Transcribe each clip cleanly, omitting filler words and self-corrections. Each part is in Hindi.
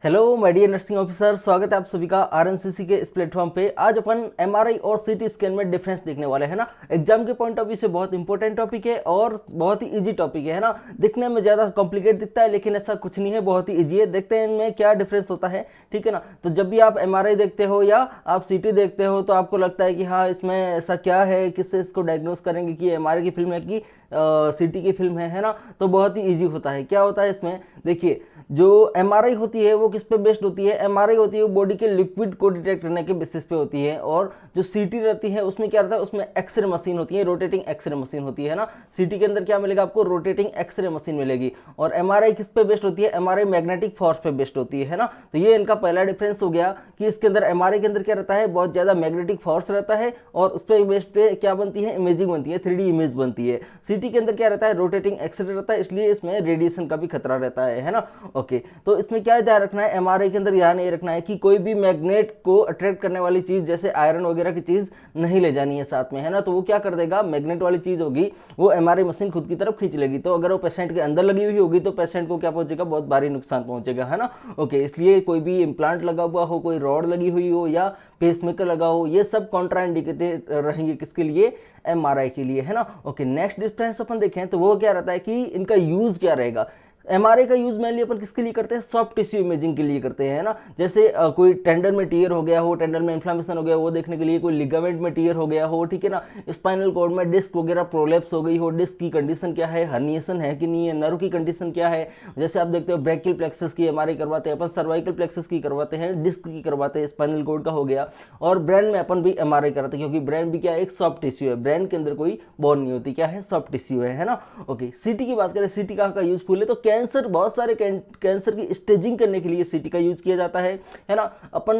Hello my dear nursing officer, स्वागत है आप सभी का आरएनसीसी के इस प्लेटफॉर्म पे। आज अपन एमआरआई और सीटी स्कैन में डिफरेंस देखने वाले हैं ना। एग्जाम के पॉइंट ऑफ व्यू से बहुत इंपॉर्टेंट टॉपिक है और बहुत ही इजी टॉपिक है ना। दिखने में ज़्यादा कॉम्प्लिकेट दिखता है लेकिन ऐसा कुछ नहीं है, बहुत ही इजी है। देखते हैं इनमें क्या डिफरेंस होता है, ठीक है ना। तो जब भी आप एमआरआई देखते हो या आप सीटी देखते हो तो आपको लगता है कि हाँ इसमें ऐसा क्या है, किससे इसको डायग्नोस करेंगे कि एमआरआई की फिल्म है कि सीटी की फिल्म है ना। तो बहुत ही इजी होता है। क्या होता है इसमें, देखिए जो एमआरआई होती है वो किस पे बेस्ड होती है। एमआरआई होती है वो बॉडी के लिक्विड को डिटेक्ट करने के बेसिस पे होती है, और जो सीटी रहती है उसमें क्या रहता है, उसमें एक्सरे मशीन होती है, रोटेटिंग एक्सरे मशीन होती है ना। सीटी के अंदर क्या मिलेगा आपको, रोटेटिंग एक्सरे मशीन मिलेगी। और एमआरआई किस पे बेस्ड होती है, एमआरआई मैग्नेटिक फोर्स पे बेस्ड होती है ना। तो ये इनका पहला डिफरेंस हो गया कि इसके अंदर एमआरआई के अंदर क्या रहता है, बहुत ज्यादा मैग्नेटिक फोर्स रहता है और उस पर बेस्ड पे क्या बनती है, इमेजिंग बनती है, 3D इमेज बनती है। सीटी के अंदर क्या रहता है, रोटेटिंग एक्सरे रहता है, इसलिए इसमें रेडिएशन का भी खतरा रहता है ना। ओके, तो इसमें क्या ध्यान रखना है, एमआरआई के अंदर ध्यान नहीं रखना है कि कोई भी मैग्नेट को अट्रैक्ट करने वाली चीज जैसे आयरन वगैरह की चीज नहीं ले जानी है साथ में, है ना। तो वो क्या कर देगा, मैग्नेट वाली चीज होगी वो एमआरआई मशीन खुद की तरफ खींच लेगी। तो अगर वो पेशेंट के अंदर लगी हुई होगी तो पेशेंट को क्या पहुंचेगा, बहुत भारी नुकसान पहुंचेगा, है ना। ओके, इसलिए कोई भी इम्प्लांट लगा हुआ हो, कोई रॉड लगी हुई हो या पेसमेकर लगा हो, ये सब कॉन्ट्राइंडिकेटेड रहेंगे किसके लिए, एमआरआई के लिए, है ना। ओके, नेक्स्ट डिफरेंस अपन देखें तो वो क्या रहता है कि इनका यूज क्या रहेगा। एमआरआई का यूज मेनली अपन किसके लिए करते हैं, सॉफ्ट टिश्यू इमेजिंग के लिए करते हैं ना। जैसे कोई टेंडर में टीयर हो गया हो, टेंडर में इन्फ्लामेशन हो गया वो देखने के लिए, कोई लिगामेंट में टीयर हो गया हो, ठीक है ना। स्पाइनल कॉर्ड में डिस्क वगैरह प्रोलेप्स हो गई हो, डिस्क की कंडीशन क्या है, हर्निएशन है कि नहीं है, नर्व की कंडीशन क्या है। जैसे आप देखते हो ब्रैकियल प्लेक्सस की एमआरआई करवाते हैं अपन, सर्वाइकल प्लेक्सस की करवाते हैं, डिस्क की करवाते हैं, स्पाइनल कॉर्ड का हो गया। और ब्रेन में अपन भी एमआरआई कराते हैं क्योंकि ब्रेन भी क्या है, एक सॉफ्ट टिश्यू है, ब्रेन के अंदर कोई बोन नहीं होती, क्या है, सॉफ्ट टिश्यू है ना। ओके, सीटी की बात करें, सीटी कहाँ का यूजफुल है, तो कैंसर, बहुत सारे कैंसर की स्टेजिंग करने के लिए सीटी का यूज किया जाता है ना। अपन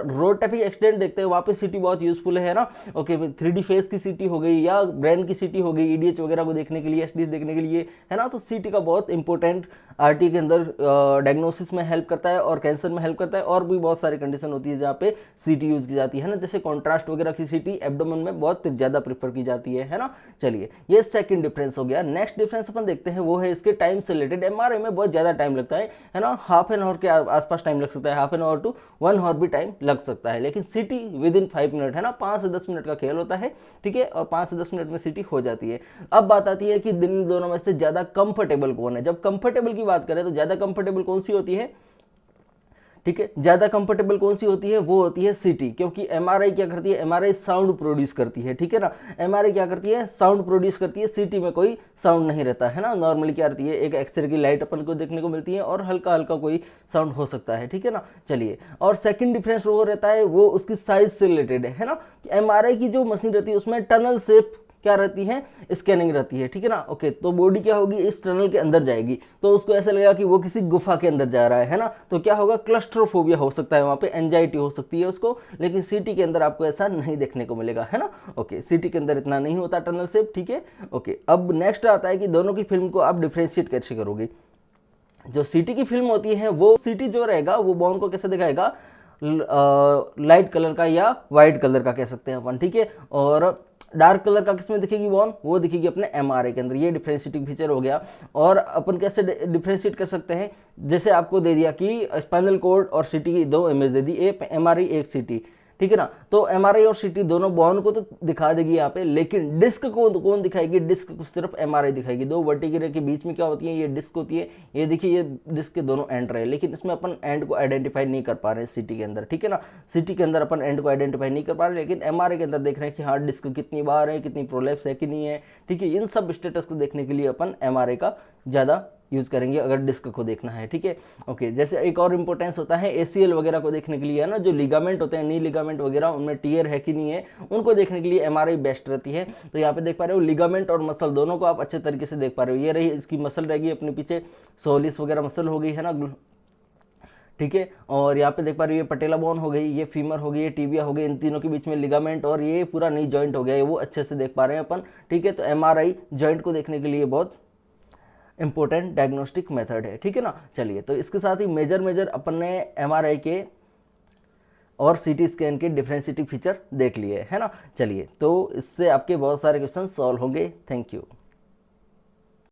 रोड टैपिक एक्सीडेंट देखते हैं वहां पे सीटी बहुत यूजफुल है ना। ओके, 3D फेस की सीटी हो गई या ब्रेन की सीटी हो गई, ईडीएच वगैरह को देखने के लिए, एसडीएच देखने के लिए, है ना। तो सीटी का बहुत इंपॉर्टेंट आरटी के अंदर डायग्नोसिस में हेल्प करता है और कैंसर में हेल्प करता है, और भी बहुत सारी कंडीशन होती है जहाँ पे सीटी यूज की जाती है ना। जैसे कॉन्ट्रास्ट वगैरह की सीटी एब्डोमेन में बहुत ज्यादा प्रेफर की जाती है ना। चलिए, ये सेकंड डिफरेंस हो गया। नेक्स्ट डिफरेंस अपन देखते हैं वो है इसके टाइम से रिलेटेड। एमआरआई में बहुत ज्यादा टाइम लगता है ना, हाफ एन आवर के आसपास टाइम लग सकता है, half an hour to 1 hour भी टाइम लग सकता है। लेकिन सीटी विद इन 5 मिनट, है ना, 5 से 10 मिनट का खेल होता है, ठीक है। और 5 से 10 मिनट में सीटी हो जाती है। अब बात आती है कि दिन दोनों में से ज्यादा कंफर्टेबल कौन है। जब कंफर्टेबल की बात करें तो ज्यादा कंफर्टेबल कौन सी होती है, ठीक है, ज्यादा कंफर्टेबल कौन सी होती है, वो होती है सीटी। क्योंकि एमआरआई क्या करती है, एमआरआई साउंड प्रोड्यूस करती है, ठीक है ना। एमआरआई क्या करती है, साउंड प्रोड्यूस करती है, सीटी में कोई साउंड नहीं रहता है ना। नॉर्मली क्या रहती है, एक एक्सरे की लाइट अपन को देखने को मिलती है और हल्का हल्का कोई साउंड हो सकता है, ठीक है ना। चलिए, और सेकंड डिफरेंस वो रहता है, वो उसकी साइज से रिलेटेड है ना। एमआरआई की जो मशीन रहती है उसमें टनल शेप क्या रहती है, स्कैनिंग रहती है, ठीक है ना। ओके, तो बॉडी क्या होगी, इस टनल के अंदर जाएगी तो उसको ऐसा लगेगा कि वो किसी गुफा के अंदर जा रहा है ना। तो क्या होगा, क्लस्ट्रोफोबिया हो सकता है, वहां पे एंजाइटी हो सकती है उसको। लेकिन सीटी के अंदर आपको ऐसा नहीं देखने को मिलेगा, है ना। ओके, सीटी के अंदर इतना नहीं होता टनल शेप, ठीक है। ओके, अब नेक्स्ट आता है कि दोनों की फिल्म को आप डिफ्रेंशिएट कैसे करोगे। जो सीटी की फिल्म होती है वो सीटी जो रहेगा वो बॉन को कैसे दिखाएगा, लाइट कलर का या वाइट कलर का कह सकते हैं अपन, ठीक है। और डार्क कलर का किसमें दिखेगी बॉन, वो दिखेगी अपने एमआरआई के अंदर। ये डिफरेंशिएटिंग फीचर हो गया। और अपन कैसे डिफरेंशिएट कर सकते हैं, जैसे आपको दे दिया कि स्पाइनल कॉर्ड और सीटी की 2 इमेज दे दी, एक एमआरआई एक सीटी, ठीक है ना। तो एमआरआई और सीटी दोनों बॉन को तो दिखा देगी यहाँ पे, लेकिन डिस्क को कौन दिखाएगी, डिस्क को सिर्फ एमआरआई दिखाएगी। 2 वर्टिकल के बीच में क्या होती है, ये डिस्क होती है, ये देखिए ये डिस्क के दोनों एंड रहे, लेकिन इसमें अपन एंड को आइडेंटिफाई नहीं कर पा रहे हैं सीटी के अंदर, ठीक है ना। सीटी के अंदर अपन एंड को आइडेंटिफाई नहीं कर पा रहे, लेकिन एमआरआई के अंदर देख रहे हैं कि हाँ डिस्क कितनी बार है, कितनी प्रोलेप्स है कि नहीं है, ठीक है। इन सब स्टेटस को देखने के लिए अपन एमआरआई का ज्यादा यूज करेंगे अगर डिस्क को देखना है, ठीक है। ओके, जैसे एक और इंपॉर्टेंस होता है एसीएल वगैरह को देखने के लिए, है ना, जो लिगामेंट होते हैं, नी लिगामेंट वगैरह, उनमें टीयर है कि नहीं है, उनको देखने के लिए एमआरआई बेस्ट रहती है। तो यहाँ पे देख पा रहे हो लिगामेंट और मसल दोनों को आप अच्छे तरीके से देख पा रहे हो। ये रही इसकी मसल रहेगी अपने पीछे, सोलिस वगैरह मसल हो गई, है ना, ठीक है। और यहाँ पे देख पा रहे हो ये पटेला बोन हो गई, ये फीमर हो गई, ये टीबिया हो गई, इन तीनों के बीच में लिगामेंट, और ये पूरा नी जॉइंट हो गया, ये वो अच्छे से देख पा रहे हैं अपन, ठीक है। तो एमआरआई जॉइंट को देखने के लिए बहुत इंपॉर्टेंट डायग्नोस्टिक मेथड है, ठीक है ना। चलिए, तो इसके साथ ही मेजर अपन ने एमआरआई के और सीटी स्कैन के डिफरेंशिएटिंग फीचर देख लिए, है ना। चलिए, तो इससे आपके बहुत सारे क्वेश्चन सॉल्व होंगे। Thank you.